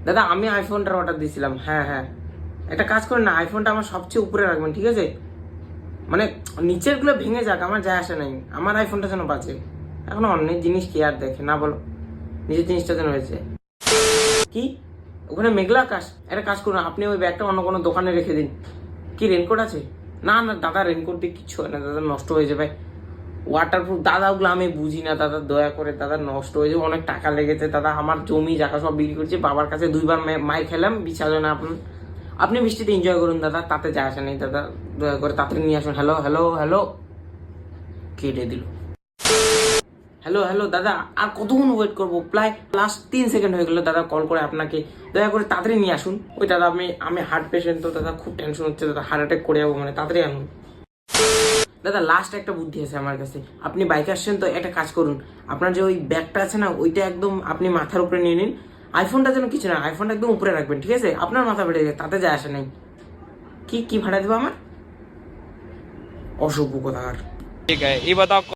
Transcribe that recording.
দাদা আমি আইফোনটার অর্ডার দিয়েছিলাম। হ্যাঁ হ্যাঁ, একটা কাজ করেন না, আইফোনটা আমার সবচেয়ে উপরে রাখবেন, ঠিক আছে? মানে নিচের গুলো ভেঙে যাক, আমার যায় আসে নাই, আমার আইফোনটা যেন বাঁচে। এখন অন্য জিনিস কি আর দেখে না, বলো? নিজের জিনিসটা যেন হয়েছে। কি ওখানে মেঘলা আকাশ? একটা কাজ করুন, আপনি ওই ব্যাগটা অন্য কোনো দোকানে রেখে দিন। কি রেনকোট আছে? না না দাদা, রেনকোট দিয়ে কিচ্ছু হয় না দাদা, নষ্ট হয়ে যাবে। ওয়াটারপ্রুফ দাদা, ওগুলো আমি বুঝি না দাদা, দয়া করে দাদা, নষ্ট হয়ে যাবে, অনেক টাকা লেগেছে দাদা, আমার জমি জায়গা সব বিক্রি করছি, বাবার কাছে 2বার মাই খেলাম, বিশ্বাস হয় না আপনার। আপনি বৃষ্টিতে এনজয় করুন দাদা, তাতে যা আসে নেই দাদা, দয়া করে তাড়াতাড়ি নিয়ে আসুন। হ্যালো হ্যালো হ্যালো, কেটে দিল। হ্যালো হ্যালো দাদা, আর কতক্ষণ ওয়েট করবো? প্রায় লাস্ট 3 সেকেন্ড হয়ে গেল দাদা, কল করে আপনাকে। দয়া করে তাড়াতাড়ি নিয়ে আসুন। ওই দাদা, আমি আমি হার্ট পেশেন্ট তো দাদা, খুব টেনশন হচ্ছে দাদা, হার্ট অ্যাটাক করে যাবো, মানে তাড়াতাড়ি আনুন দাদা। লাস্ট একটা বুদ্ধি আছে আমার কাছে, আপনি বাইকে আসছেন তো একটা কাজ করুন, আপনার যে ওই ব্যাগটা আছে না, ওইটা একদম আপনি মাথার উপরে নিয়ে নিন। আইফোনটা যেন কিছু না, আইফোনটা একদম উপরে রাখবেন, ঠিক আছে? আপনার মাথা বেড়ে যায়, তাতে যায় আসে নাই। কি কি ভাড়া দেবো আমার? অসভ্য কোথাকার। ठीक है ये बताओ।